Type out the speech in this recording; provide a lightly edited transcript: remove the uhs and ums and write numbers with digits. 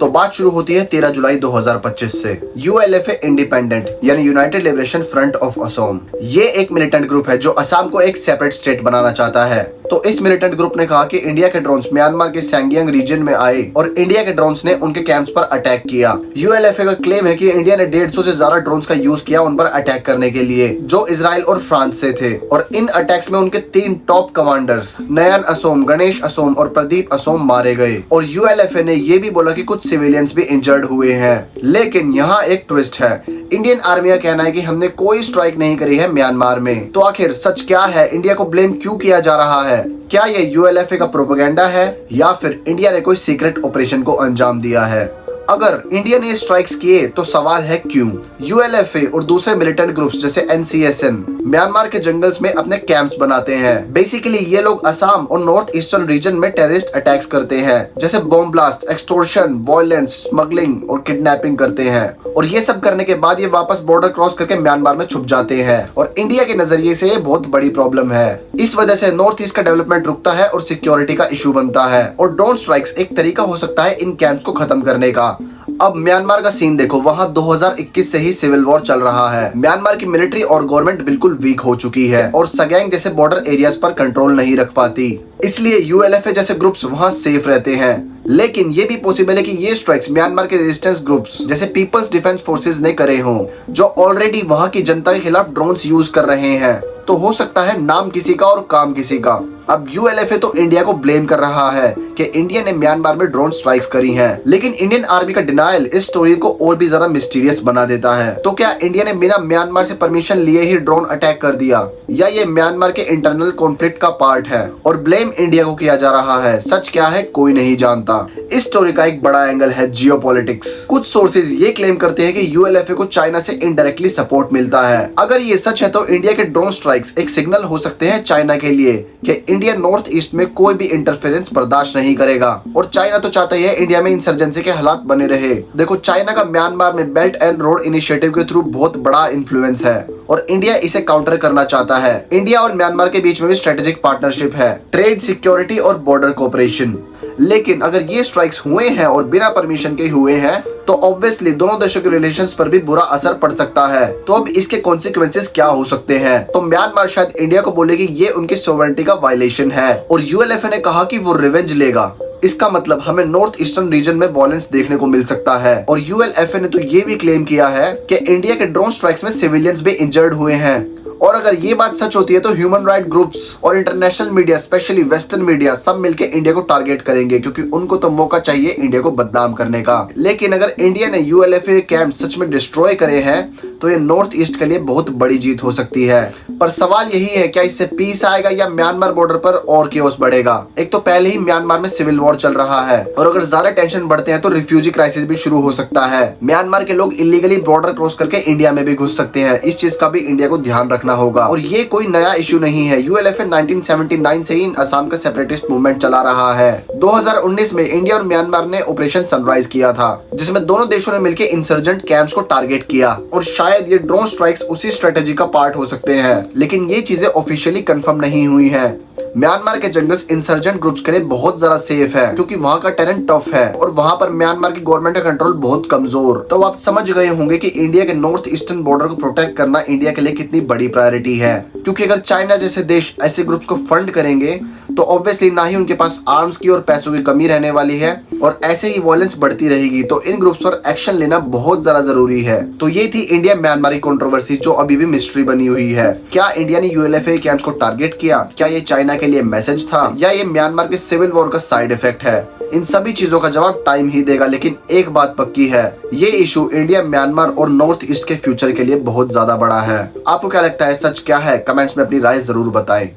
तो बात शुरू होती है 13 जुलाई 2025 से। यूएलएफए इंडिपेंडेंट यानी United liberation front of Assam, ये एक मिलिटेंट ग्रुप है जो असम को एक सेपरेट स्टेट बनाना चाहता है। तो इस मिलिटेंट ग्रुप ने कहा कि इंडिया के ड्रोन्स म्यांमार के सैंगियांग रीजन में आए और इंडिया के ड्रोन्स ने उनके कैंप्स पर अटैक किया। यूएलएफए का क्लेम है कि इंडिया ने 150 से ज्यादा ड्रोन्स का यूज किया उन पर अटैक करने के लिए, जो इजराइल और फ्रांस से थे। और इन अटैक्स में उनके 3 टॉप कमांडर्स नयन असोम, गणेश असोम और प्रदीप असोम मारे गए। और यूएलएफए ने यह भी बोला कि कुछ सिविलियंस भी इंजर्ड हुए हैं। लेकिन यहाँ एक ट्विस्ट है। इंडियन आर्मी का कहना है कि हमने कोई स्ट्राइक नहीं करी है म्यांमार में। तो आखिर सच क्या है? इंडिया को ब्लेम क्यों किया जा रहा है? क्या ये यूएलएफए का प्रोपेगेंडा है या फिर इंडिया ने कोई सीक्रेट ऑपरेशन को अंजाम दिया है? अगर इंडिया ने स्ट्राइक्स किए तो सवाल है क्यों? यूएलएफए और दूसरे मिलिटेंट ग्रुप्स जैसे एनसीएसएन म्यांमार के जंगल्स में अपने कैंप्स बनाते हैं। बेसिकली ये लोग असम और नॉर्थ ईस्टर्न रीजन में टेररिस्ट अटैक्स करते हैं, जैसे bomb blast, extortion, violence, smuggling और किडनैपिंग करते हैं। और ये सब करने के बाद ये वापस बॉर्डर क्रॉस करके म्यांमार में छुप जाते हैं। और इंडिया के नजरिए से ये बहुत बड़ी प्रॉब्लम है। इस वजह से नॉर्थ ईस्ट का डेवलपमेंट रुकता है और सिक्योरिटी का इशू बनता है। और ड्रोन स्ट्राइक्स एक तरीका हो सकता है इन कैंप्स को खत्म करने का। अब म्यांमार का सीन देखो, वहाँ 2021 से ही सिविल वॉर चल रहा है। म्यांमार की मिलिट्री और गवर्नमेंट बिल्कुल वीक हो चुकी है और सगैंग जैसे बॉर्डर एरियाज पर कंट्रोल नहीं रख पाती। इसलिए यूएलएफए जैसे ग्रुप्स वहाँ सेफ रहते हैं। लेकिन ये भी पॉसिबल है कि ये स्ट्राइक्स म्यांमार के रेजिस्टेंस ग्रुप्स जैसे पीपल्स डिफेंस फोर्सेस ने करे हों, जो ऑलरेडी वहाँ की जनता के खिलाफ ड्रोन्स यूज कर रहे हैं। तो हो सकता है नाम किसी का और काम किसी का। अब यूएलएफए तो इंडिया को ब्लेम कर रहा है कि इंडिया ने म्यांमार में ड्रोन स्ट्राइक्स करी हैं, लेकिन इंडियन आर्मी का डिनायल इस स्टोरी को और भी ज्यादा मिस्टीरियस बना देता है। तो क्या इंडिया ने बिना म्यांमार से परमिशन लिए ही ड्रोन अटैक कर दिया, या ये म्यांमार के इंटरनल कॉन्फ्लिक्ट का पार्ट है और ब्लेम इंडिया को किया जा रहा है? सच क्या है कोई नहीं जानता। इस स्टोरी का एक बड़ा एंगल है जियोपॉलिटिक्स। कुछ सोर्सेज ये क्लेम करते हैं कि यूएलएफए को चाइना से इनडायरेक्टली सपोर्ट मिलता है। अगर ये सच है तो इंडिया के ड्रोन स्ट्राइक्स एक सिग्नल हो सकते हैं चाइना के लिए कि इंडिया नॉर्थ ईस्ट में कोई भी इंटरफेरेंस बर्दाश्त नहीं करेगा। और चाइना तो चाहता ही है इंडिया में इंसर्जेंसी के हालात बने रहे। देखो, चाइना का म्यांमार में बेल्ट एंड रोड इनिशिएटिव के थ्रू बहुत बड़ा इन्फ्लुएंस है और इंडिया इसे काउंटर करना चाहता है। इंडिया और म्यांमार के बीच में भी स्ट्रेटेजिक पार्टनरशिप है, ट्रेड, सिक्योरिटी और बॉर्डर कोऑपरेशन। लेकिन अगर ये स्ट्राइक्स हुए हैं और बिना परमिशन के हुए हैं तो ऑब्वियसली दोनों देशों के रिलेशंस पर भी बुरा असर पड़ सकता है। तो अब इसके कॉन्सिक्वेंसेस क्या हो सकते हैं? तो म्यांमार शायद इंडिया को बोलेगी ये उनकी सोवरेनिटी का वायलेशन है और यूएलएफए ने कहा कि वो रिवेंज लेगा। इसका मतलब हमें नॉर्थ ईस्टर्न रीजन में वॉयलेंस देखने को मिल सकता है। और यूएलएफए ने तो ये भी क्लेम किया है कि इंडिया के ड्रोन स्ट्राइक्स में सिविलियंस भी इंजर्ड हुए हैं। और अगर ये बात सच होती है तो ह्यूमन राइट ग्रुप्स और international media, specially western media, सब मिलके इंडिया को टारगेट करेंगे, क्योंकि उनको तो मौका चाहिए इंडिया को बदनाम करने का। लेकिन अगर इंडिया ने यूएलएफए कैंप सच में डिस्ट्रॉय करे हैं तो ये नॉर्थ ईस्ट के लिए बहुत बड़ी जीत हो सकती है। पर सवाल यही है, क्या इससे पीस आएगा या म्यांमार बॉर्डर पर और केओस बढ़ेगा? एक तो पहले ही म्यांमार में सिविल वॉर चल रहा है और अगर ज्यादा टेंशन बढ़ते हैं तो रिफ्यूजी क्राइसिस भी शुरू हो सकता है। म्यांमार के लोग इलीगली बॉर्डर क्रॉस करके इंडिया में भी घुस सकते हैं। इस चीज का भी इंडिया को ध्यान रखना होगा। और ये कोई नया इशू नहीं है। यूएलएफए 1979 से ही असम का सेपरेटिस्ट मूवमेंट चला रहा है। 2019 में इंडिया और म्यांमार ने ऑपरेशन सनराइज किया था, जिसमें दोनों देशों ने मिलकर इंसर्जेंट कैंप्स को टारगेट किया। और शायद ये ड्रोन स्ट्राइक्स उसी स्ट्रेटेजी का पार्ट हो सकते हैं, लेकिन ये चीजें ऑफिशियली कंफर्म नहीं हुई हैं। म्यांमार के जंगल्स इंसर्जेंट ग्रुप्स के लिए बहुत ज्यादा सेफ है, क्योंकि वहाँ का टेरेन टफ है और वहाँ पर म्यांमार की गवर्नमेंट का कंट्रोल बहुत कमजोर। तो आप समझ गए होंगे कि इंडिया के नॉर्थ ईस्टर्न बॉर्डर को प्रोटेक्ट करना इंडिया के लिए कितनी बड़ी प्रायोरिटी है। क्योंकि अगर चाइना जैसे देश ऐसे ग्रुप्स को फंड करेंगे तो ऑब्वियसली ना ही उनके पास आर्म्स की और पैसों की कमी रहने वाली है और ऐसे ही वॉयलेंस बढ़ती रहेगी। तो इन ग्रुप्स पर एक्शन लेना बहुत ज्यादा जरूरी है। तो ये थी इंडिया म्यांमार की कंट्रोवर्सी, जो अभी भी मिस्ट्री बनी हुई है। क्या इंडिया ने यूएलएफए कैंप्स को टारगेट किया? क्या ये चाइना के लिए मैसेज था या ये म्यांमार के सिविल वॉर का साइड इफेक्ट है? इन सभी चीजों का जवाब टाइम ही देगा। लेकिन एक बात पक्की है, ये इशू इंडिया, म्यांमार और नॉर्थ ईस्ट के फ्यूचर के लिए बहुत ज्यादा बड़ा है। आपको क्या लगता है, सच क्या है? कमेंट्स में अपनी राय जरूर बताएं।